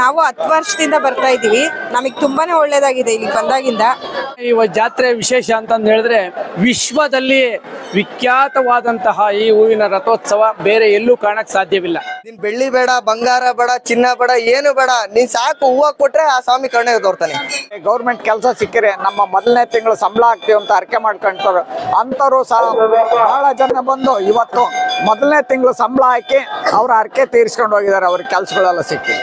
ನಾವು 10 ವರ್ಷದಿಂದ ಬರ್ತಾ ಇದೀವಿ. ನಮಗೆ ತುಂಬಾನೇ ಒಳ್ಳೇದಾಗಿದೆ ಇಲ್ಲಿ ಬಂದಾಗಿಂದ. ಈ ಜಾತ್ರೆ ವಿಶೇಷ ಅಂತಂದು ಹೇಳಿದ್ರೆ ವಿಶ್ವದಲ್ಲಿ ವಿಖ್ಯಾತವಾದಂತಹ ಈ ಹೂವಿನ ರಥೋತ್ಸವ ಬೇರೆ ಎಲ್ಲೂ ಕಾಣಕ್ ಸಾಧ್ಯವಿಲ್ಲ. ನೀನ್ ಬೆಳ್ಳಿ ಬೇಡ, ಬಂಗಾರ ಬೇಡ, ಚಿನ್ನ ಬೇಡ, ಏನು ಬೇಡ, ನೀನ್ ಸಾಕು ಹೂವ ಕೊಟ್ರೆ ಆ ಸ್ವಾಮಿ ಕಣ್ಣೆ ತೋರ್ತಾನೆ. ಗೌರ್ಮೆಂಟ್ ಕೆಲಸ ಸಿಕ್ಕರೆ ನಮ್ಮ ಮೊದಲನೇ ತಿಂಗಳು ಸಂಬಳ ಆಗ್ತೀವಿ ಅಂತ ಅರ್ಕೆ ಮಾಡ್ಕೊಂತಾರೆ. ಅಂತವ್ರು ಸಹ ಬಹಳ ಜನ ಬಂದು ಇವತ್ತು ಮೊದಲನೇ ತಿಂಗಳು ಸಂಬಳ ಹಾಕಿ ಅವ್ರ ಅರ್ಕೆ ತೀರಿಸ್ಕೊಂಡು ಹೋಗಿದ್ದಾರೆ. ಅವ್ರ ಕೆಲ್ಸಗಳೆಲ್ಲ ಸಿಕ್ಕಿ.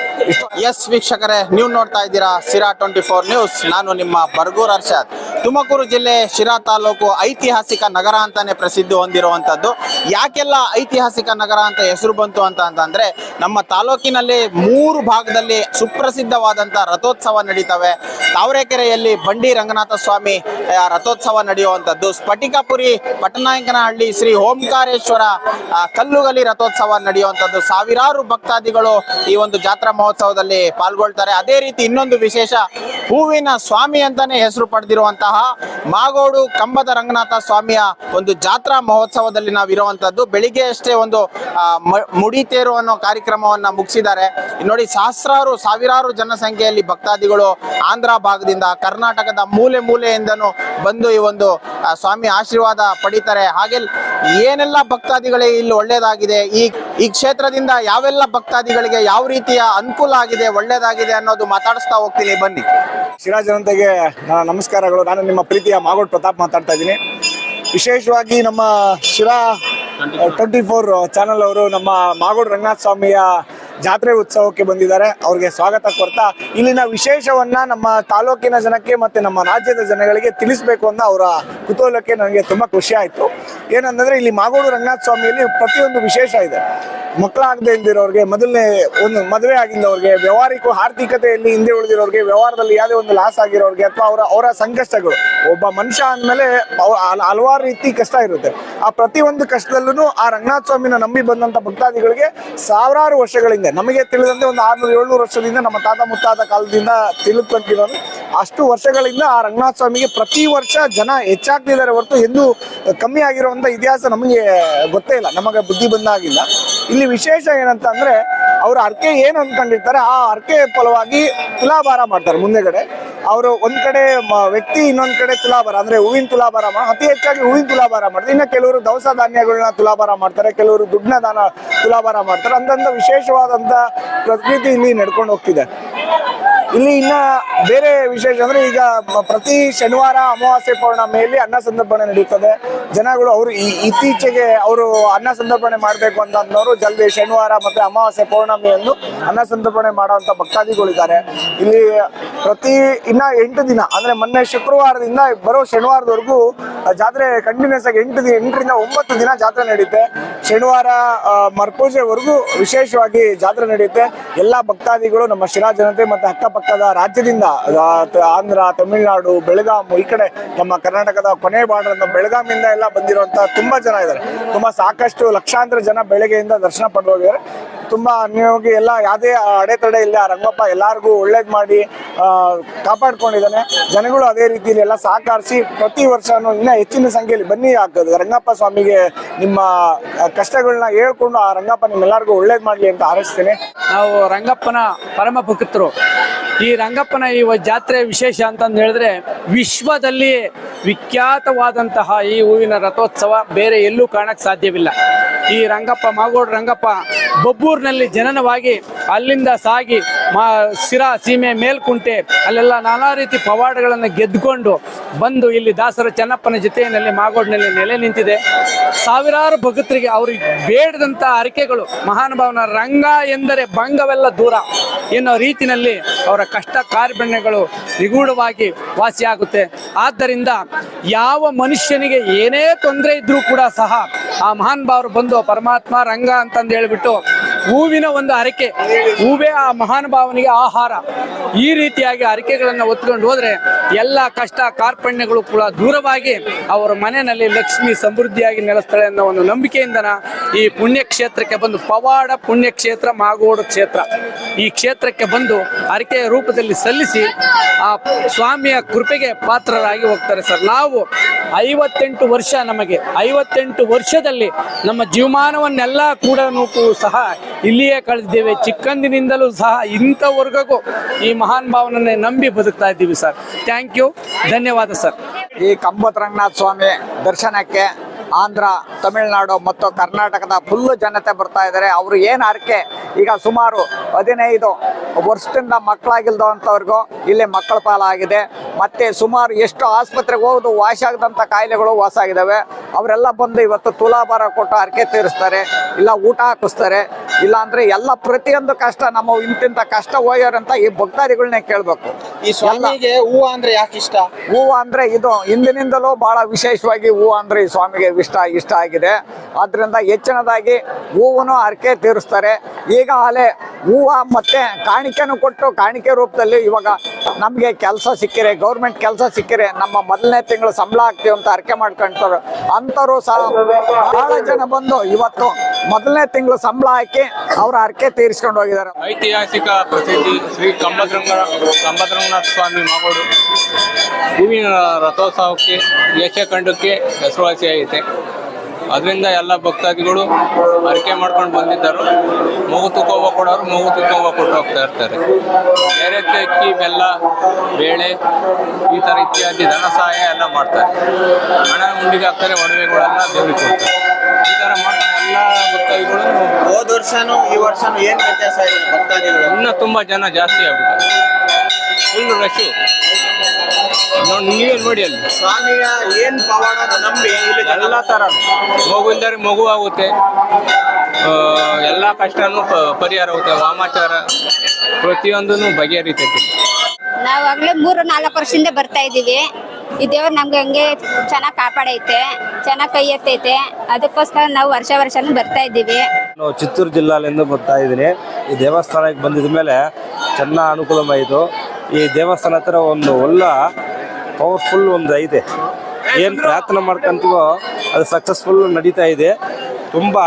ಎಸ್ ವೀಕ್ಷಕರೇ, ನೀವು ನೋಡ್ತಾ ಇದ್ದೀರಾ ಶಿರಾ 24 ನ್ಯೂಸ್. ನಾನು ನಿಮ್ಮ ಬರ್ಗೂರ್ ಅರ್ಷದ್. ತುಮಕೂರು ಜಿಲ್ಲೆ ಶಿರಾ ತಾಲೂಕು ಐತಿಹಾಸಿಕ ನಗರ ಅಂತಾನೆ ಪ್ರಸಿದ್ಧಿ ಹೊಂದಿರುವಂತದ್ದು. ಯಾಕೆಲ್ಲ ಐತಿಹಾಸಿಕ ನಗರ ಅಂತ ಹೆಸರು ಬಂತು ಅಂತಂದ್ರೆ ನಮ್ಮ ತಾಲೂಕಿನಲ್ಲಿ 3 ಭಾಗದಲ್ಲಿ ಸುಪ್ರಸಿದ್ಧವಾದಂತಹ ರಥೋತ್ಸವ ನಡೀತವೆ. ತಾವರೆಕೆರೆಯಲ್ಲಿ ಬಂಡಿ ರಂಗನಾಥ ಸ್ವಾಮಿ ರಥೋತ್ಸವ ನಡೆಯುವಂಥದ್ದು, ಸ್ಫಟಿಕಪುರಿ ಪಟ್ಟನಾಯಕನಹಳ್ಳಿ ಶ್ರೀ ಓಂಕಾರೇಶ್ವರ ಕಲ್ಲುಗಲಿ ರಥೋತ್ಸವ ನಡೆಯುವಂಥದ್ದು. ಸಾವಿರಾರು ಭಕ್ತಾದಿಗಳು ಈ ಒಂದು ಜಾತ್ರಾ ಮಹೋತ್ಸವದಲ್ಲಿ ಪಾಲ್ಗೊಳ್ತಾರೆ. ಅದೇ ರೀತಿ ಇನ್ನೊಂದು ವಿಶೇಷ, ಹೂವಿನ ಸ್ವಾಮಿ ಅಂತಾನೆ ಹೆಸರು ಪಡೆದಿರುವಂತಹ ಮಾಗೋಡು ಕಂಬದ ರಂಗನಾಥ ಸ್ವಾಮಿಯ ಒಂದು ಜಾತ್ರಾ ಮಹೋತ್ಸವದಲ್ಲಿ ನಾವು ಇರುವಂತದ್ದು. ಬೆಳಿಗ್ಗೆ ಅಷ್ಟೇ ಒಂದು ಮುಡಿತೇರು ಅನ್ನೋ ಕಾರ್ಯಕ್ರಮವನ್ನ ಮುಗಿಸಿದ್ದಾರೆ. ನೋಡಿ, ಸಾವಿರಾರು ಜನಸಂಖ್ಯೆಯಲ್ಲಿ ಭಕ್ತಾದಿಗಳು ಆಂಧ್ರ ಭಾಗದಿಂದ, ಕರ್ನಾಟಕದ ಮೂಲೆ ಮೂಲೆಯಿಂದನೂ ಬಂದು ಈ ಒಂದು ಸ್ವಾಮಿ ಆಶೀರ್ವಾದ ಪಡಿತಾರೆ. ಹಾಗೆ ಏನೆಲ್ಲ ಭಕ್ತಾದಿಗಳಿಗೆ ಇಲ್ಲಿ ಒಳ್ಳೇದಾಗಿದೆ, ಈ ಕ್ಷೇತ್ರದಿಂದ ಯಾವೆಲ್ಲ ಭಕ್ತಾದಿಗಳಿಗೆ ಯಾವ ರೀತಿಯ ಅನುಕೂಲ ಆಗಿದೆ, ಒಳ್ಳೇದಾಗಿದೆ ಅನ್ನೋದು ಮಾತಾಡಿಸ್ತಾ ಹೋಗ್ತೀನಿ, ಬನ್ನಿ. ಶಿರಾ ಜನತೆಗೆ ನಮಸ್ಕಾರಗಳು. ನಾನು ನಿಮ್ಮ ಪ್ರೀತಿಯ ಮಾಗೋಡ್ ಪ್ರತಾಪ್ ಮಾತಾಡ್ತಾ ಇದ್ದೀನಿ. ವಿಶೇಷವಾಗಿ ನಮ್ಮ ಶಿರಾ 24 ಚಾನಲ್ ಅವರು ನಮ್ಮ ಮಾಗೋಡ್ ರಂಗನಾಥ ಸ್ವಾಮಿಯ ಜಾತ್ರೆ ಉತ್ಸವಕ್ಕೆ ಬಂದಿದ್ದಾರೆ. ಅವ್ರಿಗೆ ಸ್ವಾಗತ ಕೊಡ್ತಾ ಇಲ್ಲಿನ ವಿಶೇಷವನ್ನ ನಮ್ಮ ತಾಲೂಕಿನ ಜನಕ್ಕೆ ಮತ್ತೆ ನಮ್ಮ ರಾಜ್ಯದ ಜನಗಳಿಗೆ ತಿಳಿಸ್ಬೇಕು ಅಂತ ಅವರ ಕುತೂಹಲಕ್ಕೆ ನನಗೆ ತುಂಬಾ ಖುಷಿ ಆಯ್ತು. ಏನಂತಂದ್ರೆ ಇಲ್ಲಿ ಮಾಗೋಡು ರಂಗನಾಥ ಸ್ವಾಮಿಯಲ್ಲಿ ಪ್ರತಿಯೊಂದು ವಿಶೇಷ ಇದೆ. ಮಕ್ಕಳಾಗದೆ ಇಲ್ದಿರೋರಿಗೆ, ಮೊದಲನೇ ಒಂದು ಮದುವೆ ಆಗಿದ್ದವ್ರಿಗೆ, ವ್ಯವಹಾರಿಕ ಆರ್ಥಿಕತೆಯಲ್ಲಿ ಹಿಂದೆ ಉಳಿದಿರೋರಿಗೆ, ವ್ಯವಹಾರದಲ್ಲಿ ಯಾವುದೇ ಒಂದು ಲಾಸ್ ಆಗಿರೋರಿಗೆ, ಅಥವಾ ಅವರ ಸಂಕಷ್ಟಗಳು, ಒಬ್ಬ ಮನುಷ್ಯ ಅಂದಮೇಲೆ ಹಲವಾರು ರೀತಿ ಕಷ್ಟ ಇರುತ್ತೆ. ಆ ಪ್ರತಿಯೊಂದು ಕಷ್ಟದಲ್ಲೂ ಆ ರಂಗನಾಥ ಸ್ವಾಮಿನ ನಂಬಿ ಬಂದಂತ ಭಕ್ತಾದಿಗಳಿಗೆ ಸಾವಿರಾರು ವರ್ಷಗಳಿಂದ, ನಮಗೆ ತಿಳಿದಂತೆ ಒಂದು 600-700 ವರ್ಷದಿಂದ, ನಮ್ಮ ತಾತ ಮುತ್ತಾತ ಕಾಲದಿಂದ ತಿಳಿದುಕೊಂಡಿರೋದು, ಅಷ್ಟು ವರ್ಷಗಳಿಂದ ಆ ರಂಗನಾಥ ಸ್ವಾಮಿಗೆ ಪ್ರತಿ ವರ್ಷ ಜನ ಹೆಚ್ಚಾಗ್ತಿದ್ದಾರೆ ಹೊರತು ಎಂದೂ ಕಮ್ಮಿ ಆಗಿರುವಂತ ಇತಿಹಾಸ ನಮಗೆ ಗೊತ್ತೇ ಇಲ್ಲ, ನಮಗೆ ಬುದ್ಧಿ ಬಂದಾಗಿಲ್ಲ. ಇಲ್ಲಿ ವಿಶೇಷ ಏನಂತ ಅಂದ್ರೆ ಅವ್ರ ಅರ್ಕೆ ಏನು ಅಂದ್ಕೊಂಡಿರ್ತಾರೆ, ಆ ಅರ್ಕೆ ಫಲವಾಗಿ ತುಲಾಭಾರ ಮಾಡ್ತಾರೆ. ಮುಂದೆಗಡೆ ಅವರು ಒಂದ್ ಕಡೆ ವ್ಯಕ್ತಿ, ಇನ್ನೊಂದ್ ಕಡೆ ತುಲಾಭಾರ ಅಂದ್ರೆ ಹೂವಿನ ತುಲಾಭಾರ, ಅತಿ ಹೆಚ್ಚಾಗಿ ಹೂವಿನ ತುಲಾಭಾರ ಮಾಡ್ತಾರೆ. ಇನ್ನು ಕೆಲವರು ದವಸ ಧಾನ್ಯಗಳನ್ನ ತುಲಾಭಾರ ಮಾಡ್ತಾರೆ, ಕೆಲವರು ದುಡ್ಡನ್ನ ತುಲಾಭಾರ ಮಾಡ್ತಾರೆ. ಅಂತಂದ ವಿಶೇಷವಾದಂತ ಪ್ರಕೃತಿ ಇಲ್ಲಿ ನಡ್ಕೊಂಡು ಹೋಗ್ತಿದೆ. ಇಲ್ಲಿ ಇನ್ನ ಬೇರೆ ವಿಶೇಷ ಅಂದ್ರೆ ಈಗ ಪ್ರತಿ ಶನಿವಾರ ಅಮಾವಾಸ್ಯೆ ಪೌರ್ಣಮಿಯಲ್ಲಿ ಅನ್ನ ಸಂತರ್ಪಣೆ ನಡೆಯುತ್ತದೆ. ಜನಗಳು ಅವರು ಇತ್ತೀಚೆಗೆ ಅವರು ಅನ್ನ ಸಂತರ್ಪಣೆ ಮಾಡಬೇಕು ಅಂತ ಅಂದವರು ಜಲ್ದಿ ಶನಿವಾರ ಮತ್ತೆ ಅಮಾವಾಸ್ಯೆ ಪೌರ್ಣಮಿಯನ್ನು ಅನ್ನ ಸಂತರ್ಪಣೆ ಮಾಡುವಂತ ಭಕ್ತಾದಿಗಳಿದ್ದಾರೆ. ಇಲ್ಲಿ ಇನ್ನ 8 ದಿನ ಅಂದ್ರೆ ಮೊನ್ನೆ ಶುಕ್ರವಾರದಿಂದ ಬರೋ ಶನಿವಾರದವರೆಗೂ ಜಾತ್ರೆ ಕಂಟಿನ್ಯೂಸ್ ಆಗಿ 8ರಿಂದ 9 ದಿನ ಜಾತ್ರೆ ನಡೆಯುತ್ತೆ. ಶನಿವಾರ ಮರ್ಪೂಜೆವರೆಗೂ ವಿಶೇಷವಾಗಿ ಜಾತ್ರೆ ನಡೆಯುತ್ತೆ. ಎಲ್ಲಾ ಭಕ್ತಾದಿಗಳು ನಮ್ಮ ಶಿರಾ ಜನತೆ ಮತ್ತೆ ಅಕ್ಕಪಕ್ಕದ ರಾಜ್ಯದಿಂದ, ಆಂಧ್ರ, ತಮಿಳುನಾಡು, ಬೆಳಗಾಂ, ಈ ಕಡೆ ನಮ್ಮ ಕರ್ನಾಟಕದ ಕೊನೆ ಬಾರ್ಡರ್ ಬೆಳಗಾಮಿಂದ ಎಲ್ಲ ಬಂದಿರುವಂತ ತುಂಬಾ ಜನ ಇದ್ದಾರೆ. ತುಂಬಾ ಸಾಕಷ್ಟು ಲಕ್ಷಾಂತರ ಜನ ಬೆಳಗ್ಗೆಯಿಂದ ದರ್ಶನ ಪಡೆದು ಹೋಗಿದ್ದಾರೆ. ತುಂಬಾ ಅನ್ಯೋಗಿ ಎಲ್ಲ ಯಾವುದೇ ಅಡೆತಡೆ ಇಲ್ಲ. ರಂಗಪ್ಪ ಎಲ್ಲಾರ್ಗು ಒಳ್ಳೇದ್ ಮಾಡಿ ಕಾಪಾಡ್ಕೊಂಡಿದ್ದಾನೆ. ಜನಗಳು ಅದೇ ರೀತಿಯಲ್ಲಿ ಎಲ್ಲ ಸಹಕರಿಸಿ ಪ್ರತಿ ವರ್ಷನೂ ಇನ್ನ ಹೆಚ್ಚಿನ ಸಂಖ್ಯೆಯಲ್ಲಿ ಬನ್ನಿ. ರಂಗಪ್ಪ ಸ್ವಾಮಿಗೆ ನಿಮ್ಮ ಕಷ್ಟಗಳನ್ನ ಹೇಳ್ಕೊಂಡು ಆ ರಂಗಪ್ಪ ನಿಮ್ಮೆಲ್ಲರಿಗೂ ಒಳ್ಳೇದ್ ಮಾಡ್ಲಿ ಅಂತ ಹಾರೈಸ್ತೇನೆ. ನಾವು ರಂಗಪ್ಪನ ಪರಮ ಭಕ್ತರು. ಈ ರಂಗಪ್ಪನ ಈ ಜಾತ್ರೆ ವಿಶೇಷ ಅಂತಂದು ಹೇಳಿದ್ರೆ ವಿಶ್ವದಲ್ಲಿ ವಿಖ್ಯಾತವಾದಂತಹ ಈ ಹೂವಿನ ರಥೋತ್ಸವ ಬೇರೆ ಎಲ್ಲೂ ಕಾಣಕ್ ಸಾಧ್ಯವಿಲ್ಲ. ಈ ರಂಗಪ್ಪ, ಮಾಗೋಡು ರಂಗಪ್ಪ ಬೊಬ್ಬೂರಿನಲ್ಲಿ ಜನನವಾಗಿ ಅಲ್ಲಿಂದ ಸಾಗಿ ಶಿರಾ ಸೀಮೆ ಮೇಲ್ಕುಂಟೆ ಅಲ್ಲೆಲ್ಲ ನಾನಾ ರೀತಿ ಪವಾಡಗಳನ್ನು ಗೆದ್ದುಕೊಂಡು ಬಂದು ಇಲ್ಲಿ ದಾಸರ ಚೆನ್ನಪ್ಪನ ಜೊತೆಯಲ್ಲಿ ಮಾಗೋಡಿನಲ್ಲಿ ನೆಲೆ ನಿಂತಿದೆ. ಸಾವಿರಾರು ಭಕ್ತರಿಗೆ ಅವ್ರಿಗೆ ಬೇಡದಂತ ಅರಿಕೆಗಳು, ಮಹಾನುಭಾವನ ರಂಗ ಎಂದರೆ ಭಂಗವೆಲ್ಲ ದೂರ ಎನ್ನೋ ರೀತಿಯಲ್ಲಿ ಅವರ ಕಷ್ಟ ಕಾರ್ಪಣ್ಯಗಳು ನಿಗೂಢವಾಗಿ ವಾಸಿಯಾಗುತ್ತೆ. ಆದ್ದರಿಂದ ಯಾವ ಮನುಷ್ಯನಿಗೆ ಏನೇ ತೊಂದರೆ ಇದ್ರೂ ಕೂಡ ಸಹ ಆ ಮಹಾನುಭಾವರು ಬಂದು ಪರಮಾತ್ಮ ರಂಗ ಅಂತಂದು ಹೇಳ್ಬಿಟ್ಟು ಹೂವಿನ ಒಂದು ಅರಿಕೆ, ಹೂವೇ ಆ ಮಹಾನುಭಾವನಿಗೆ ಆಹಾರ, ಈ ರೀತಿಯಾಗಿ ಅರಿಕೆಗಳನ್ನು ಹೊತ್ಕೊಂಡು ಹೋದ್ರೆ ಎಲ್ಲ ಕಷ್ಟ ಕಾರ್ಪಣ್ಯಗಳು ಕೂಡ ದೂರವಾಗಿ ಅವರ ಮನೆಯಲ್ಲಿ ಲಕ್ಷ್ಮಿ ಸಮೃದ್ಧಿಯಾಗಿ ನೆಲೆಸ್ತಾಳೆ ಅನ್ನೋ ಒಂದು ನಂಬಿಕೆಯಿಂದನ ಈ ಪುಣ್ಯಕ್ಷೇತ್ರಕ್ಕೆ ಬಂದು, ಪವಾಡ ಪುಣ್ಯಕ್ಷೇತ್ರ ಮಾಗೋಡು ಕ್ಷೇತ್ರ, ಈ ಕ್ಷೇತ್ರಕ್ಕೆ ಬಂದು ಅರಿಕೆಯ ರೂಪದಲ್ಲಿ ಸಲ್ಲಿಸಿ ಆ ಸ್ವಾಮಿಯ ಕೃಪೆಗೆ ಪಾತ್ರರಾಗಿ ಹೋಗ್ತಾರೆ. ಸರ್, ನಾವು 58 ವರ್ಷ, ನಮಗೆ 58 ವರ್ಷದಲ್ಲಿ ನಮ್ಮ ಜೀವಮಾನವನ್ನೆಲ್ಲ ಕೂಡ ಸಹ ಇಲ್ಲಿಯೇ ಕಳೆದಿದ್ದೇವೆ. ಚಿಕ್ಕಂದಿನಿಂದಲೂ ಸಹ ಇಂಥವರೆಗೂ ಈ ಮಹಾನ್ ಭಾವನನ್ನೇ ನಂಬಿ ಬದುಕ್ತಾ ಇದ್ದೀವಿ ಸರ್. ಥ್ಯಾಂಕ್ ಯು, ಧನ್ಯವಾದ ಸರ್. ಈ ಕಂಬತ್ ರಂಗನಾಥ ಸ್ವಾಮಿ ದರ್ಶನಕ್ಕೆ ಆಂಧ್ರ, ತಮಿಳುನಾಡು ಮತ್ತು ಕರ್ನಾಟಕದ ಫುಲ್ಲು ಜನತೆ ಬರ್ತಾ ಇದ್ದಾರೆ. ಅವರು ಏನು ಹರಕೆ, ಈಗ ಸುಮಾರು 15 ವರ್ಷದಿಂದ ಮಕ್ಕಳಾಗಿಲ್ದಂಥವ್ರಿಗೂ ಇಲ್ಲಿ ಮಕ್ಕಳ ಪಾಲಾಗಿದೆ. ಮತ್ತೆ ಸುಮಾರು ಎಷ್ಟು ಆಸ್ಪತ್ರೆಗೆ ಹೋಗೋದು ವಾಸಿ ಆಗದಂಥ ಕಾಯಿಲೆಗಳು ವಾಸ ಆಗಿದ್ದಾವೆ. ಅವರೆಲ್ಲ ಬಂದು ಇವತ್ತು ತುಲಾಭಾರ ಕೊಟ್ಟು ಹರಕೆ ತೀರಿಸ್ತಾರೆ, ಇಲ್ಲ ಊಟ ಹಾಕಿಸ್ತಾರೆ, ಇಲ್ಲ ಅಂದ್ರೆ ಎಲ್ಲ ಪ್ರತಿಯೊಂದು ಕಷ್ಟ ನಮ್ಮ ಇಂತಿಂತ ಕಷ್ಟ ಹೋಗ್ಯಾರಂತ ಈ ಭಕ್ತಾದಿಗಳನ್ನೇ ಕೇಳಬೇಕು. ಈ ಸ್ವಾಮಿಗೆ ಹೂವು ಅಂದ್ರೆ ಯಾಕೆ ಇಷ್ಟ? ಹೂವು ಅಂದ್ರೆ ಇದು ಹಿಂದಿನಿಂದಲೂ ಬಹಳ ವಿಶೇಷವಾಗಿ ಹೂವು ಅಂದ್ರೆ ಈ ಸ್ವಾಮಿಗೆ ಇಷ್ಟ ಆಗಿದೆ. ಆದ್ರಿಂದ ಹೆಚ್ಚಿನದಾಗಿ ಹೂವನ್ನು ಹರಕೆ ತೀರಿಸ್ತಾರೆ. ಈಗ ಅಲೆ ಹೂವು ಮತ್ತೆ ಕಾಣಿಕೆನೂ ಕೊಟ್ಟು ಕಾಣಿಕೆ ರೂಪದಲ್ಲಿ ಇವಾಗ ನಮಗೆ ಕೆಲಸ ಸಿಕ್ಕಿರೆ, ಗೌರ್ಮೆಂಟ್ ಕೆಲಸ ಸಿಕ್ಕಿರೆ ನಮ್ಮ ಮೊದಲನೇ ತಿಂಗಳು ಸಂಬಳ ಆಗ್ತೀವಿ ಅಂತ ಹರಕೆ ಮಾಡ್ಕೊಂತಾರೆ. ಅಂಥವ್ರು ಸಹ ಬಹಳ ಜನ ಬಂದು ಇವತ್ತು ಮೊದಲನೇ ತಿಂಗಳು ಸಂಬಳ ಹಾಕಿ ಅವ್ರ ಹರಕೆ ತೀರಿಸ್ಕೊಂಡು ಹೋಗಿದ್ದಾರೆ. ಐತಿಹಾಸಿಕ ಪ್ರಸಿದ್ಧಿ ಶ್ರೀ ಕಂಬದ್ರಂಗನಾಥ ಸ್ವಾಮಿ ಮಾಗೋಡು ಹೂವಿನ ರಥೋತ್ಸವಕ್ಕೆ ಯಶಖಂಡಕ್ಕೆ ಹೆಸರುವಾಸಿಯಾಗಿದೆ. ಅದರಿಂದ ಎಲ್ಲ ಭಕ್ತಾದಿಗಳು ಹರಕೆ ಮಾಡ್ಕೊಂಡು ಬಂದಿದ್ದರು. ಮೂಗು ತುಕೋವ ಕೊಡೋರು ಮೂಗು ತುಕೋವ ಕೊಟ್ಟು ಹೋಗ್ತಾ ಇರ್ತಾರೆ. ಬೇರೆ ಅಕ್ಕಿ, ಬೆಲ್ಲ, ಬೇಳೆ ಈ ಥರ ಇತ್ಯಾದಿ ಧನ ಸಹಾಯ ಎಲ್ಲ ಮಾಡ್ತಾರೆ. ಹಣ ಉಂಡಿಗೆ ಹಾಕ್ತಾರೆ, ಒಡವೆಗಳೆಲ್ಲ ದೇವ್ರಿಗೆ ಕೊಡ್ತಾರೆ. ಈ ಥರ ಮಾಡ್ತಾರೆ ಎಲ್ಲ ಭಕ್ತಾದಿಗಳು. ಹೋದ ವರ್ಷನೂ ಈ ವರ್ಷನೂ ಏನ್ ವ್ಯತ್ಯಾಸ ಇದೆ ಭಕ್ತಾದಿಗಳು? ಇನ್ನೂ ತುಂಬ ಜನ ಜಾಸ್ತಿ ಆಗ್ಬಿಟ್ಟಾರೆ. ಫುಲ್ ರಶ್ಶು ನೋಡಿ, ನೀವೇ ನೋಡಿ ಅಲ್ಲಿ ಸ್ವಾಮಿಯ ಏನ್ ಪವಾಡನ ನಂಬಿ ಇಲ್ಲಿ ಎಲ್ಲ ಥರ ಮಗು ಇಲ್ದರೆ ಮಗು ಆಗುತ್ತೆ, ಎಲ್ಲ ಕಷ್ಟನೂ ಪರಿಹಾರ ಆಗುತ್ತೆ. ವಾಮಾಚಾರ ಪ್ರತಿಯೊಂದೂ ಬಗೆಹರಿತೈತಿ. ನಾವು ಆಗ್ಲೇ 3-4 ವರ್ಷದಿಂದ ಬರ್ತಾ ಇದೀವಿ. ಈ ದೇವ್ರು ನಮ್ಗೆ ಹಂಗೆ ಚೆನ್ನಾಗಿ ಕಾಪಾಡೈತೆ, ಚೆನ್ನಾಗಿ ಕೈ ಎತ್ತೈತೆ. ಅದಕ್ಕೋಸ್ಕರ ನಾವು ವರ್ಷನೂ ಬರ್ತಾ ಇದ್ದೀವಿ. ನಾನು ಚಿತ್ತೂರು ಜಿಲ್ಲೆಯಿಂದ ಬರ್ತಾ ಇದ್ದೀನಿ. ಈ ದೇವಸ್ಥಾನಕ್ಕೆ ಬಂದಿದ ಮೇಲೆ ಚೆನ್ನಾಗಿ ಅನುಕೂಲವಾಯಿತು. ಈ ದೇವಸ್ಥಾನ ಹತ್ರ ಒಂದು ಒಳ್ಳೆ ಪವರ್ಫುಲ್ ಒಂದು ಐತೆ. ಏನು ಪ್ರಾರ್ಥನೆ ಮಾಡ್ಕೊಂತೀವೋ ಅದು ಸಕ್ಸಸ್ಫುಲ್ ನಡೀತಾ ಇದೆ. ತುಂಬ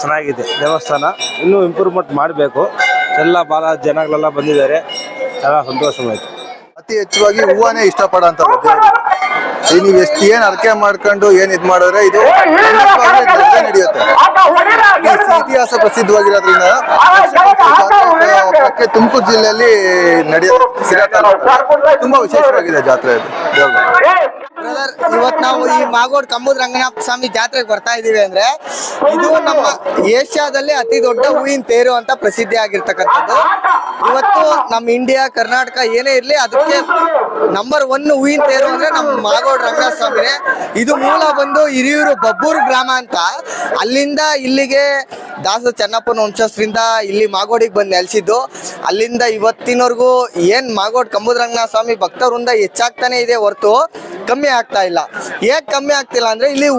ಚೆನ್ನಾಗಿದೆ ದೇವಸ್ಥಾನ. ಇನ್ನೂ ಇಂಪ್ರೂವ್ಮೆಂಟ್ ಮಾಡಬೇಕು. ಎಲ್ಲ ಭಾಳ ಜನಗಳೆಲ್ಲ ಬಂದಿದ್ದಾರೆ. ಚೆನ್ನಾಗಿ ಸಂತೋಷವಾಯಿತು. ಅತಿ ಹೆಚ್ಚಾಗಿ ಹೂವನೇ ಇಷ್ಟಪಡೋಂಥ ನೀವು ಏನ್ ಹರಕೆ ಮಾಡ್ಕೊಂಡು ಏನ್ ಇದ್ ಮಾಡಿದ್ರೆ ಇದು ನಡೆಯುತ್ತೆ. ಇತಿಹಾಸ ಪ್ರಸಿದ್ಧವಾಗಿರೋದ್ರಿಂದ ತುಮಕೂರು ಜಿಲ್ಲೆಯಲ್ಲಿ ನಡೆಯುತ್ತೆ. ತುಂಬಾ ವಿಶೇಷವಾಗಿದೆ ಜಾತ್ರೆ ಇದು. ಇವತ್ತು ನಾವು ಈ ಮಾಗೋಡ್ ಕಂಬದ ರಂಗನಾಥ ಸ್ವಾಮಿ ಜಾತ್ರೆಗೆ ಬರ್ತಾ ಇದೀವಿ ಅಂದ್ರೆ ಇದು ನಮ್ಮ ಏಷ್ಯಾದಲ್ಲಿ ಅತಿ ದೊಡ್ಡ ಹೂವಿನ ತೇರು ಅಂತ ಪ್ರಸಿದ್ಧಿ ಆಗಿರ್ತಕ್ಕಂಥದ್ದು. ಇವತ್ತು ನಮ್ಮ ಇಂಡಿಯಾ, ಕರ್ನಾಟಕ ಏನೇ ಇರ್ಲಿ ಅದಕ್ಕೆ ನಂಬರ್ 1 ಹೂವಿನ ತೇರು ಅಂದ್ರೆ ನಮ್ಮ ಮಾಗೋಡ್ ರಂಗನಾಥ ಸ್ವಾಮಿನೇ. ಇದು ಮೂಲ ಬಂದು ಹಿರಿಯೂರು ಬಬ್ಬೂರು ಗ್ರಾಮ ಅಂತ, ಅಲ್ಲಿಂದ ಇಲ್ಲಿಗೆ ದಾಸ ಚೆನ್ನಪ್ಪನ ವಂಶಸ್ಥರಿಂದ ಇಲ್ಲಿ ಮಾಗೋಡಿಗೆ ಬಂದು ನೆಲೆಸಿದ್ದು. ಅಲ್ಲಿಂದ ಇವತ್ತಿನವರೆಗೂ ಏನ್ ಮಾಗೋಡ್ ಕಂಬದ ರಂಗನಾಥ ಸ್ವಾಮಿ ಭಕ್ತವೃಂದ ಹೆಚ್ಚಾಗ್ತಾನೆ ಇದೆ ಹೊರತು ಕಮ್ಮಿ ಆಗ್ತಾ ಇಲ್ಲ. ಏಕ್ ಕಮ್ಮಿ ಆಗ್ತಿಲ್ಲ ಅಂದ್ರೆ ಇಲ್ಲಿ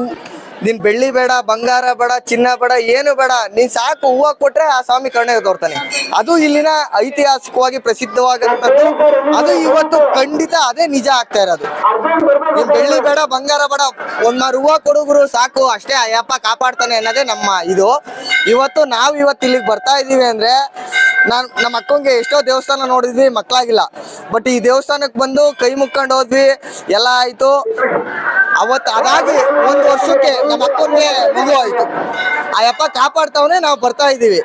ನೀನ್ ಬೆಳ್ಳಿ ಬೇಡ, ಬಂಗಾರ ಬೇಡ, ಚಿನ್ನ ಬೇಡ, ಏನು ಬೇಡ, ನೀನ್ ಸಾಕು ಹೂವ ಕೊಟ್ರೆ ಆ ಸ್ವಾಮಿ ಕರುಣೆ ತೋರ್ತಾನೆ. ಅದು ಇಲ್ಲಿನ ಐತಿಹಾಸಿಕವಾಗಿ ಪ್ರಸಿದ್ಧವಾಗಂತದ್ದು. ಅದು ಇವತ್ತು ಖಂಡಿತ ಅದೇ ನಿಜ ಆಗ್ತಾ ಇರೋದು. ನೀನ್ ಬೆಳ್ಳಿ ಬೇಡ, ಬಂಗಾರ ಬೇಡ, ಒಂದ್ ಮಾರು ಹೂವ ಕೊಡುಗರು ಸಾಕು, ಅಷ್ಟೇ ಅಯ್ಯಪ್ಪ ಕಾಪಾಡ್ತಾನೆ ಅನ್ನೋದೇ ನಮ್ಮ ಇದು. ಇವತ್ತು ಇಲ್ಲಿಗೆ ಬರ್ತಾ ಇದೀವಿ ಅಂದ್ರೆ ನಮ್ಮ ಅಕ್ಕಂಗೆ ಎಷ್ಟೋ ದೇವಸ್ಥಾನ ನೋಡಿದ್ವಿ, ಮಕ್ಕಳಾಗಿಲ್ಲ. ಬಟ್ ಈ ದೇವಸ್ಥಾನಕ್ಕೆ ಬಂದು ಕೈ ಮುಕ್ಕೊಂಡು ಹೋದ್ವಿ, ಎಲ್ಲ ಆಯ್ತು. ಅವತ್ತು ಅದಾಗಿ 1 ವರ್ಷಕ್ಕೆ ನಮ್ಮ ಅಕ್ಕಂಗೆ ಮಗು ಆಯ್ತು. ಅಯ್ಯಪ್ಪ ಕಾಪಾಡ್ತಾವನೆ ನಾವು ಬರ್ತಾ ಇದೀವಿ.